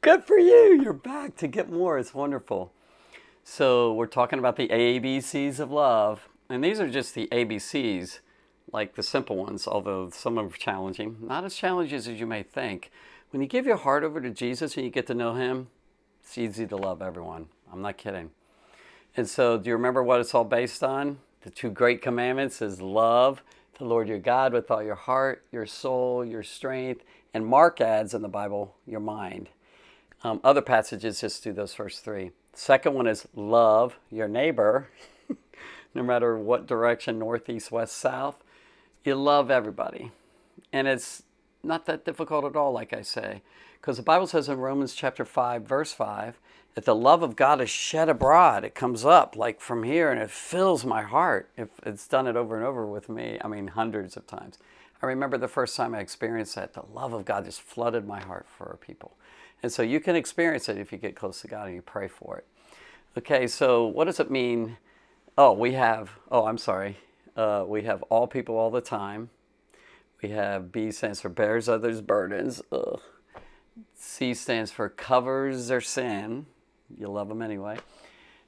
Good for you. You're back to get more. It's wonderful. So, we're talking about the ABCs of love. And these are just the ABCs, like the simple ones, although some of them are challenging. Not as challenging as you may think. When you give your heart over to Jesus and you get to know Him, it's easy to love everyone. I'm not kidding. And so, do you remember what it's all based on? The two great commandments is love the Lord your God with all your heart, your soul, your strength, and Mark adds in the Bible, your mind. Other passages just do those first three. Second one is love your neighbor, no matter what direction, north, east, west, south. You love everybody. And it's not that difficult at all, like I say, because the Bible says in Romans chapter 5, verse 5, that the love of God is shed abroad. It comes up like from here and it fills my heart. It's done it over and over with me, I mean, hundreds of times. I remember the first time I experienced that, the love of God just flooded my heart for people. And so you can experience it if you get close to God and you pray for it. Okay, so what does it mean? I'm sorry. We have all people all the time. We have B stands for bears others' burdens. Ugh. C stands for covers their sin. You love them anyway.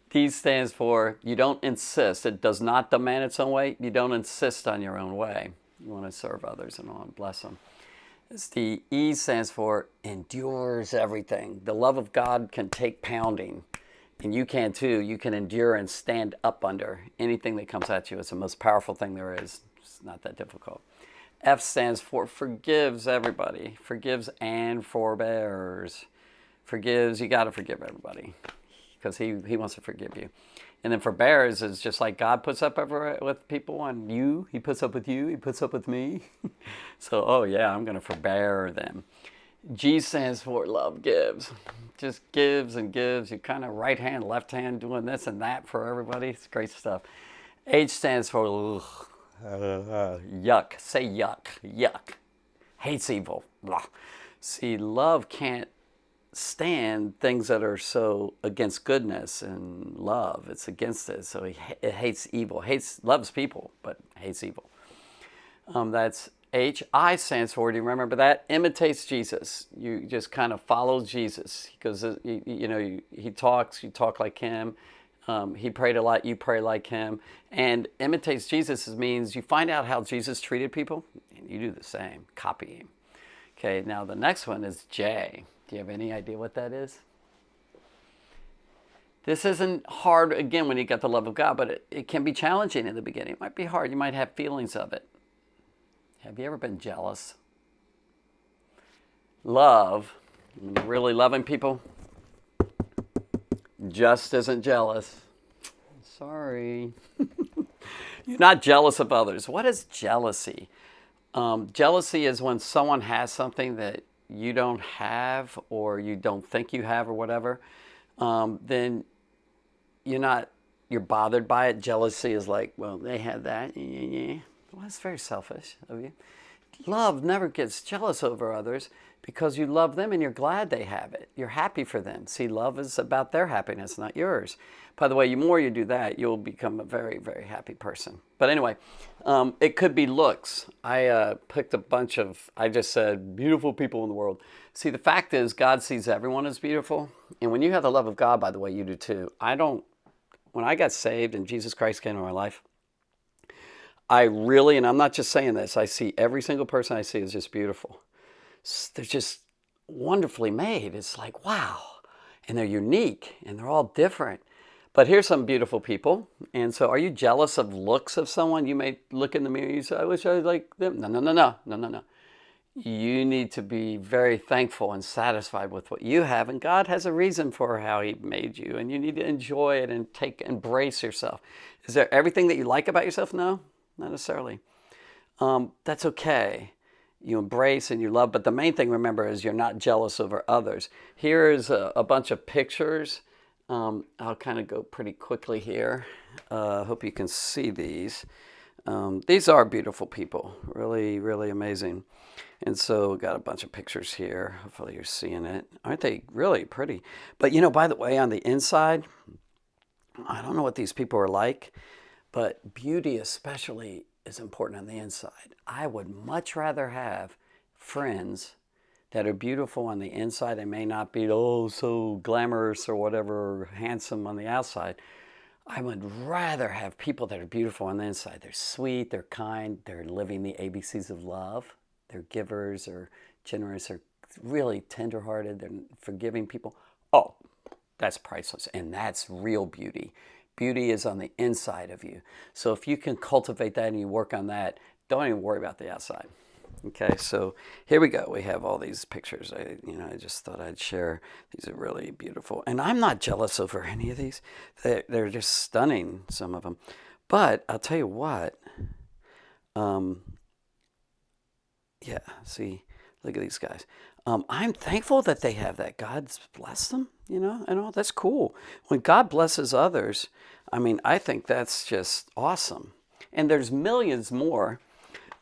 D stands for you don't insist. It does not demand its own way. You don't insist on your own way. You want to serve others and want to bless them. The E stands for endures everything. The love of God can take pounding, and you can too. You can endure and stand up under anything that comes at you. It's the most powerful thing there is. It's not that difficult. F stands for forgives everybody. Forgives and forbears. Forgives, you got to forgive everybody because he wants to forgive you. And then forbears is just like God puts up with people and you. He puts up with you. He puts up with me. So, oh yeah, I'm going to forbear them. G stands for love gives. Just gives and gives. You kind of right hand, left hand doing this and that for everybody. It's great stuff. H stands for yuck. Say yuck. Yuck. Hates evil. Blah. See, love can't stand things that are so against goodness and love. It's against it. So it hates evil. Loves people, but hates evil. That's H. I stands for, do you remember that? Imitates Jesus. You just kind of follow Jesus because he talks, you talk like him. He prayed a lot, you pray like him. And imitates Jesus means you find out how Jesus treated people and you do the same. Copy him. Okay, now the next one is J. Do you have any idea what that is? This isn't hard, again, when you got the love of God, but it can be challenging in the beginning. It might be hard. You might have feelings of it. Have you ever been jealous? Love, really loving people, just isn't jealous. Sorry. You're not jealous of others. What is jealousy? Jealousy is when someone has something that you don't have or you don't think you have or whatever. Then you're bothered by it. Jealousy is like, well, they had that. Well, that's very selfish of you. Love never gets jealous over others because you love them and you're glad they have it. You're happy for them. See, love is about their happiness, not yours. By the way, the more you do that, you'll become a very, very happy person. But anyway, it could be looks. I picked a bunch of, I just said, beautiful people in the world. See, the fact is, God sees everyone as beautiful. And when you have the love of God, by the way, you do too. When I got saved and Jesus Christ came into my life, I really, and I'm not just saying this, I see every single person I see is just beautiful. They're just wonderfully made. It's like, wow. And they're unique and they're all different. But here's some beautiful people. And so are you jealous of looks of someone? You may look in the mirror and you say, I wish I was like them. No. You need to be very thankful and satisfied with what you have. And God has a reason for how he made you. And you need to enjoy it and embrace yourself. Is there everything that you like about yourself? No, not necessarily. That's okay. You embrace and you love. But the main thing, remember, is you're not jealous over others. Here is a bunch of pictures. I'll kind of go pretty quickly here. I hope you can see these. These are beautiful people. Really, really amazing. And so we've got a bunch of pictures here. Hopefully you're seeing it. Aren't they really pretty? But by the way, on the inside, I don't know what these people are like, but beauty especially is important on the inside. I would much rather have friends that are beautiful on the inside. They may not be, oh, so glamorous or whatever, handsome on the outside. I would rather have people that are beautiful on the inside. They're sweet, they're kind, they're living the ABCs of love. They're givers or generous or really tenderhearted. They're forgiving people. Oh, that's priceless. And that's real beauty. Beauty is on the inside of you. So if you can cultivate that and you work on that, don't even worry about the outside. Okay, so here we go. We have all these pictures. I just thought I'd share. These are really beautiful, and I'm not jealous over any of these. They're just stunning, some of them. But I'll tell you what. Yeah, see, look at these guys. I'm thankful that they have that. God's blessed them, and all. That's cool. When God blesses others, I mean, I think that's just awesome. And there's millions more.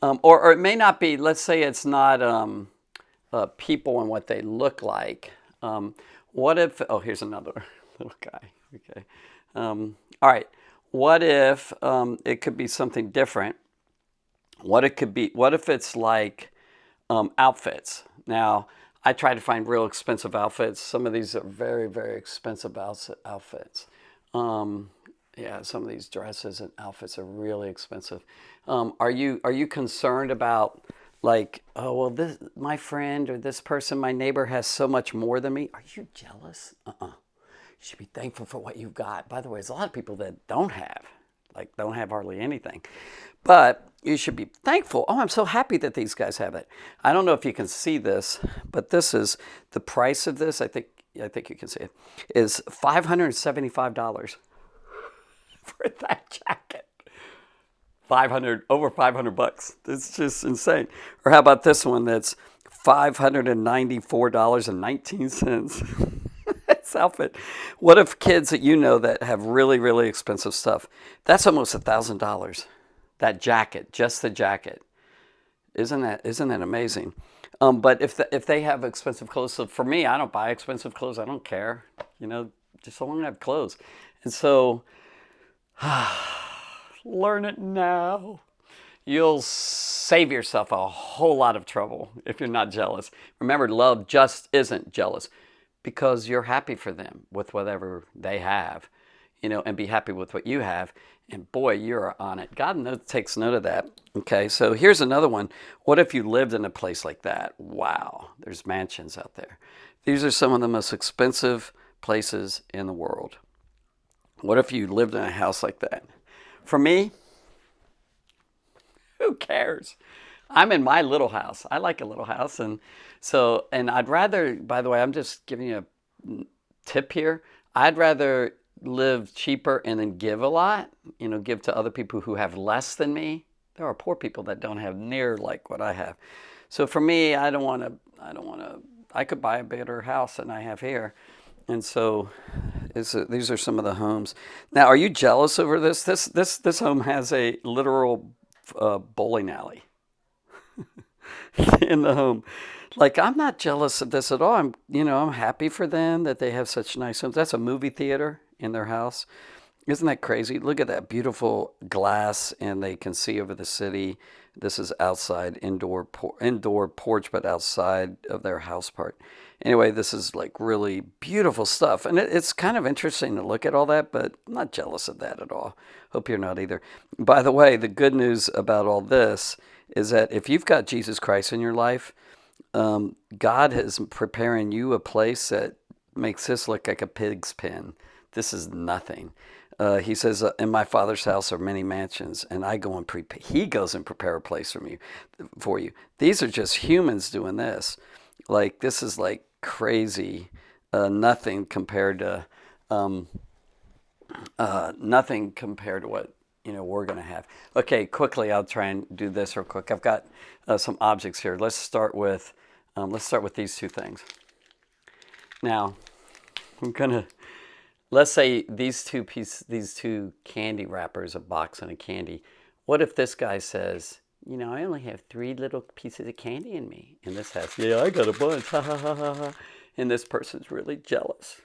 Or it may not be, let's say it's not people and what they look like. What if, oh, here's another little guy. Okay. All right. What if it could be something different? What if it's like outfits? Now, I try to find real expensive outfits. Some of these are very, very expensive outfits. Yeah, some of these dresses and outfits are really expensive. Are you concerned about, like, oh, well, this my friend or this person, my neighbor has so much more than me? Are you jealous? You should be thankful for what you've got. By the way, there's a lot of people that don't have hardly anything. But you should be thankful. Oh, I'm so happy that these guys have it. I don't know if you can see this, but this is the price of this. I think you can see it. Is $575 for that jacket. Over 500 bucks. It's just insane. Or how about this one that's $594.19? This outfit. What if kids that that have really, really expensive stuff? That's almost $1,000. That jacket, just the jacket. Isn't that amazing? But if they have expensive clothes, so for me, I don't buy expensive clothes. I don't care. Just so long as I have clothes. And so learn it now. You'll save yourself a whole lot of trouble if you're not jealous. Remember, love just isn't jealous, because you're happy for them with whatever they have, and be happy with what you have. And boy, you're on it. God takes note of that. Okay, so here's another one. What if you lived in a place like that? Wow, there's mansions out there. These are some of the most expensive places in the world. What if you lived in a house like that? For me, who cares? I'm in my little house. I like a little house. And I'd rather, by the way, I'm just giving you a tip here. I'd rather live cheaper and then give a lot, give to other people who have less than me. There are poor people that don't have near like what I have. So for me, I could buy a bigger house than I have here. And so these are some of the homes. Now, are you jealous over this? This home has a literal bowling alley in the home. Like, I'm not jealous of this at all. I'm happy for them that they have such nice homes. That's a movie theater in their house. Isn't that crazy? Look at that beautiful glass, and they can see over the city. This is outside, indoor porch, but outside of their house part. Anyway, this is like really beautiful stuff. And it's kind of interesting to look at all that, but I'm not jealous of that at all. Hope you're not either. By the way, the good news about all this is that if you've got Jesus Christ in your life, God is preparing you a place that makes this look like a pig's pen. This is nothing. He says, in my Father's house are many mansions, and He goes and prepare a place for you. These are just humans doing this. Like, this is like crazy. Nothing compared to what we're going to have. Okay, quickly, I'll try and do this real quick. I've got some objects here. Let's start with these two things. Now, let's say these two candy wrappers, a box and a candy. What if this guy says, I only have 3 little pieces of candy in me, and this has, I got a bunch, ha ha ha ha ha, and this person's really jealous.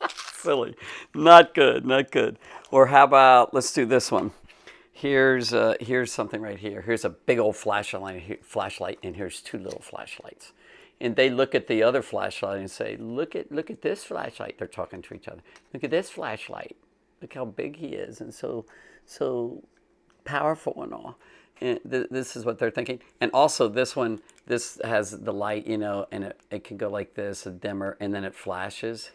Silly, not good. Or how about, let's do this one. Here's something right here. Here's a big old flashlight, and here's 2 little flashlights. and they look at the other flashlight and say, look at this flashlight. They're talking to each other. Look at this flashlight. Look how big he is, and so powerful and all. And this is what they're thinking. And also this one, this has the light, and it can go like this, a dimmer, and then it flashes,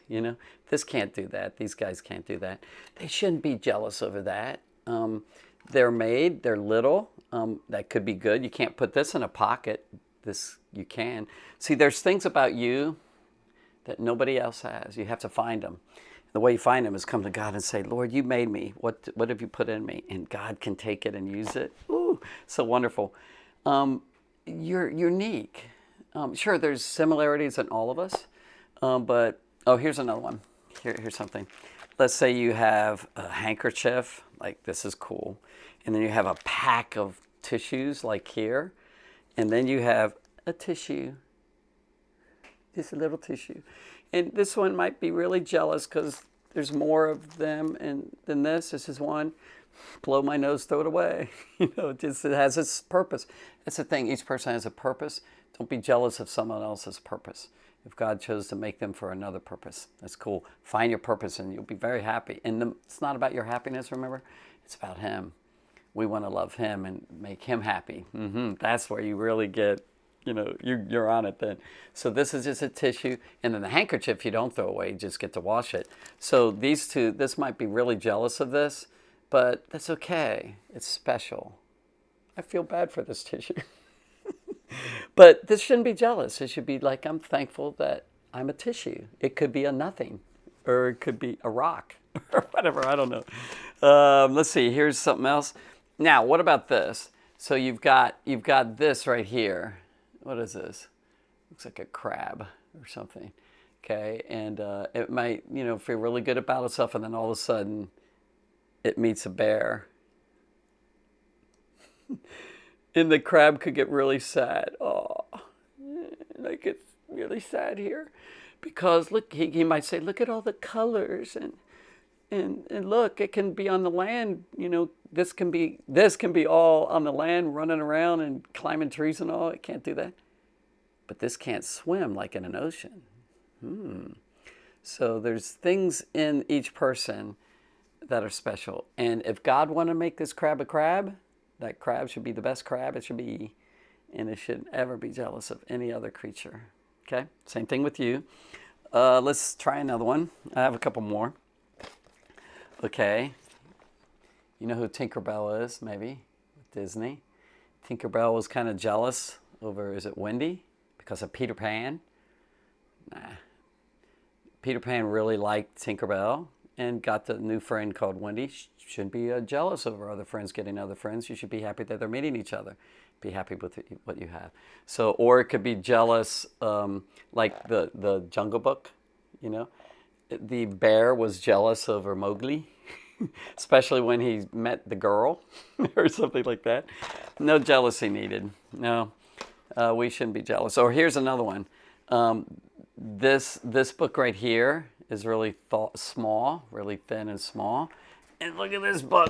This can't do that. These guys can't do that. They shouldn't be jealous over that. They're little. That could be good. You can't put this in a pocket. This you can. See, there's things about you that nobody else has. You have to find them. The way you find them is come to God and say, Lord, you made me. What have you put in me? And God can take it and use it. Ooh, so wonderful. You're unique. Sure, there's similarities in all of us. But here's another one. Here's something. Let's say you have a handkerchief, like this is cool. And then you have a pack of tissues, like here. And then you have a tissue. Just a little tissue. And this one might be really jealous because there's more of them than this. This is one. Blow my nose, throw it away. It has its purpose. That's the thing. Each person has a purpose. Don't be jealous of someone else's purpose. If God chose to make them for another purpose, that's cool. Find your purpose and you'll be very happy. And it's not about your happiness, remember? It's about Him. We want to love Him and make Him happy. That's where you really get, you're on it then. So this is just a tissue. And then the handkerchief you don't throw away, you just get to wash it. So these two, this might be really jealous of this, but that's okay. It's special. I feel bad for this tissue. But this shouldn't be jealous. It should be like, I'm thankful that I'm a tissue. It could be a nothing, or it could be a rock, or whatever. I don't know. Let's see. Here's something else. Now, what about this? So you've got this right here. What is this? Looks like a crab or something. Okay, and it might, feel really good about itself, and then all of a sudden, it meets a bear. And the crab could get really sad. Oh, like it's really sad here. Because look, he might say, look at all the colors and look, it can be on the land, this can be all on the land, running around and climbing trees and all. It can't do that. But this can't swim like in an ocean. So there's things in each person that are special. And if God wanted to make this crab a crab, that crab should be the best crab it should be, and it shouldn't ever be jealous of any other creature. Okay? Same thing with you. Let's try another one. I have a couple more. Okay. You know who Tinkerbell is, maybe? Disney. Tinkerbell was kind of jealous over, is it Wendy? Because of Peter Pan? Nah. Peter Pan really liked Tinkerbell and got the new friend called Wendy. Shouldn't be jealous over other friends getting other friends. You should be happy that they're meeting each other. Be happy with what you have. So, or it could be jealous, like the Jungle Book. The bear was jealous over Mowgli, especially when he met the girl or something like that. No jealousy needed. No, we shouldn't be jealous. Or here's another one. This book right here is really small, really thin and small. And look at this book.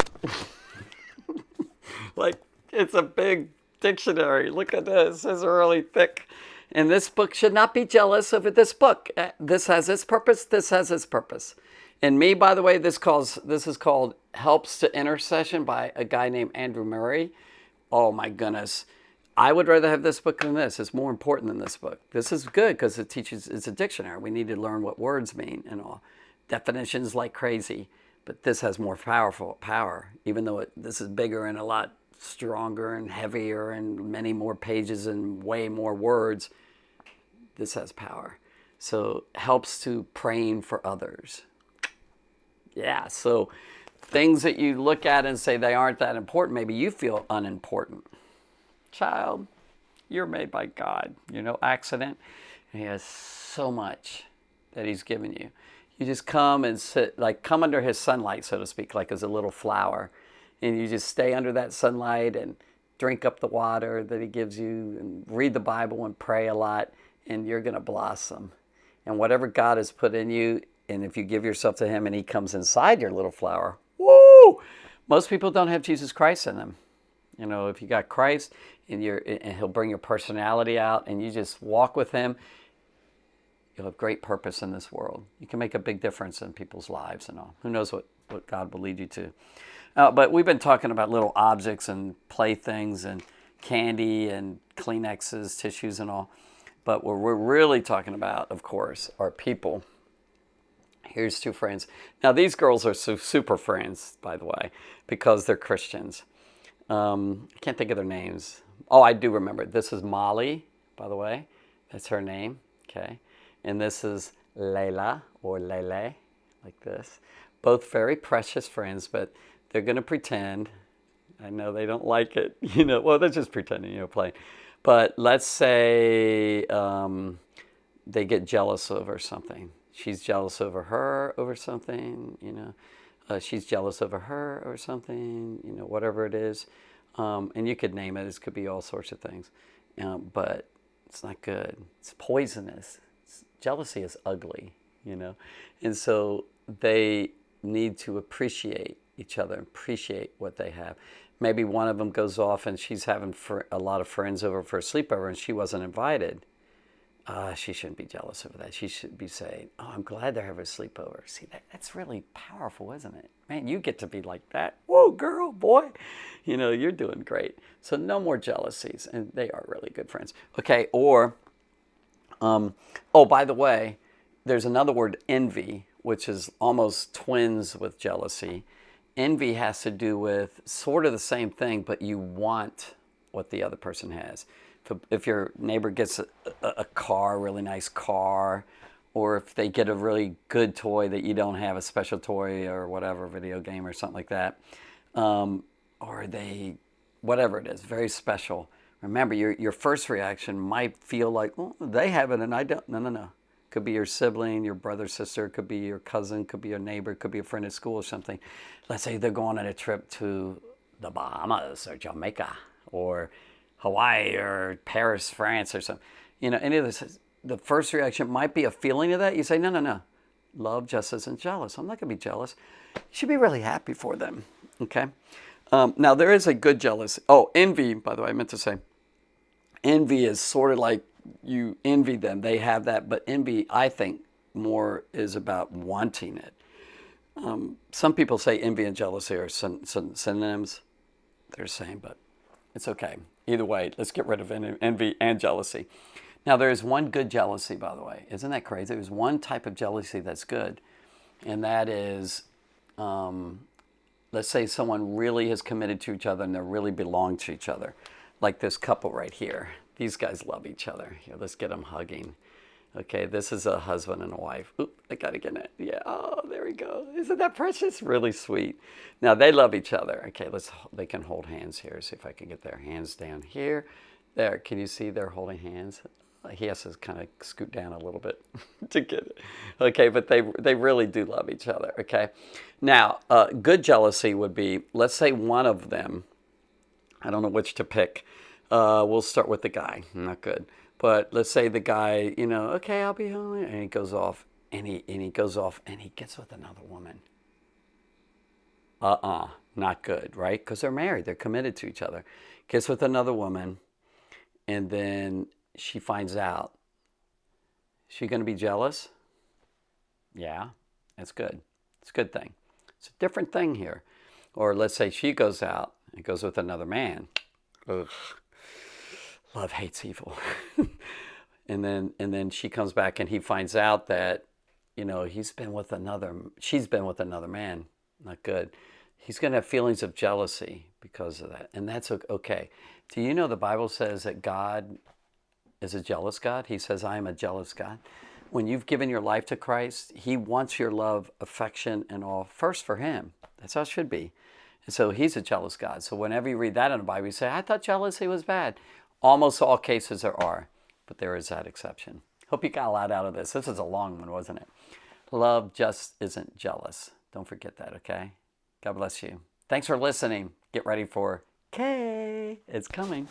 Like, it's a big dictionary. Look at this. It's really thick. And this book should not be jealous of this book. This has its purpose. This has its purpose. And me, by the way, this is called Helps to Intercession by a guy named Andrew Murray. Oh, my goodness. I would rather have this book than this. It's more important than this book. This is good because it's a dictionary. We need to learn what words mean and all. Definitions like crazy. But this has more power, even though this is bigger and a lot stronger and heavier and many more pages and way more words. This has power. So helps to praying for others. Yeah, so things that you look at and say they aren't that important, maybe you feel unimportant. Child, you're made by God. You're no accident. And He has so much that He's given you. You just come and sit, like come under His sunlight, so to speak, like as a little flower. And you just stay under that sunlight and drink up the water that He gives you and read the Bible and pray a lot, and you're going to blossom. And whatever God has put in you, and if you give yourself to Him and He comes inside your little flower, woo! Most people don't have Jesus Christ in them. You know, if you got Christ and He'll bring your personality out, and you just walk with Him, you'll have great purpose in this world. You can make a big difference in people's lives and all. Who knows what God will lead you to. But we've been talking about little objects and playthings and candy and Kleenexes, tissues and all. But what we're really talking about, of course, are people. Here's two friends. Now, these girls are super friends, by the way, because they're Christians. I can't think of their names. Oh, I do remember. This is Molly, by the way. That's her name. Okay. And this is Layla, or Lele, like this. Both very precious friends, but they're going to pretend. I know they don't like it. You know, well, they're just pretending, you know, playing. But let's say they get jealous over something. She's jealous over her over something, you know. She's jealous over her or something, you know, whatever it is. And you could name it. It could be all sorts of things. But it's not good. It's poisonous. Jealousy is ugly, you know. And so they need to appreciate each other, appreciate what they have. Maybe one of them goes off and she's having a lot of friends over for a sleepover and she wasn't invited. She shouldn't be jealous over that. She should be saying, oh, I'm glad they're having a sleepover. See, that's really powerful, isn't it? Man, you get to be like that. Whoa, girl, boy. You know, you're doing great. So no more jealousies. And they are really good friends. Okay, or, oh, by the way, there's another word, envy, which is almost twins with jealousy. Envy has to do with sort of the same thing, but you want what the other person has. If your neighbor gets a car, a really nice car, or if they get a really good toy that you don't have, a special toy or whatever, video game or something like that, or they, whatever it is, very special. Remember, your first reaction might feel like, well, they have it and I don't. No. Could be your sibling, your brother, sister, could be your cousin, could be your neighbor, could be a friend at school or something. Let's say they're going on a trip to the Bahamas or Jamaica or Hawaii or Paris, France or something. You know, any of this, the first reaction might be a feeling of that. You say, no. Love just isn't jealous. I'm not going to be jealous. You should be really happy for them, okay? Now, there is a good jealousy. Oh, envy, by the way, I meant to say. Envy is sort of like you envy them. They have that. But envy, I think, more is about wanting it. Some people say envy and jealousy are synonyms. They're the same, but it's okay. Either way, let's get rid of envy and jealousy. Now, there is one good jealousy, by the way. Isn't that crazy? There's one type of jealousy that's good, and that is, let's say someone really is committed to each other and they really belong to each other, like this couple right here. These guys love each other. Here, let's get them hugging. Okay, this is a husband and a wife. Oop, I got to get it. Yeah, oh, there we go. Isn't that precious? Really sweet. Now, they love each other. Okay, they can hold hands here. See if I can get their hands down here. There, can you see they're holding hands? He has to kind of scoot down a little bit to get it. Okay, but they really do love each other, okay? Now, good jealousy would be, let's say one of them, I don't know which to pick. We'll start with the guy. Not good. But let's say the guy, you know, okay, I'll be home, and he goes off, and he goes off, and he gets with another woman. Not good, right? Because they're married, they're committed to each other. Gets with another woman, and then she finds out. Is she going to be jealous? Yeah, that's good. It's a good thing. It's a different thing here. Or let's say she goes out and goes with another man. Ugh. Love hates evil. and then she comes back and he finds out that, you know, she's been with another man. Not good. He's going to have feelings of jealousy because of that. And that's okay. Do you know the Bible says that God is a jealous God? He says, I am a jealous God. When you've given your life to Christ, He wants your love, affection, and all first for Him. That's how it should be. And so He's a jealous God. So whenever you read that in the Bible, you say, I thought jealousy was bad. Almost all cases there are, but there is that exception. Hope you got a lot out of this. This is a long one, wasn't it? Love just isn't jealous. Don't forget that, okay? God bless you. Thanks for listening. Get ready for K. It's coming.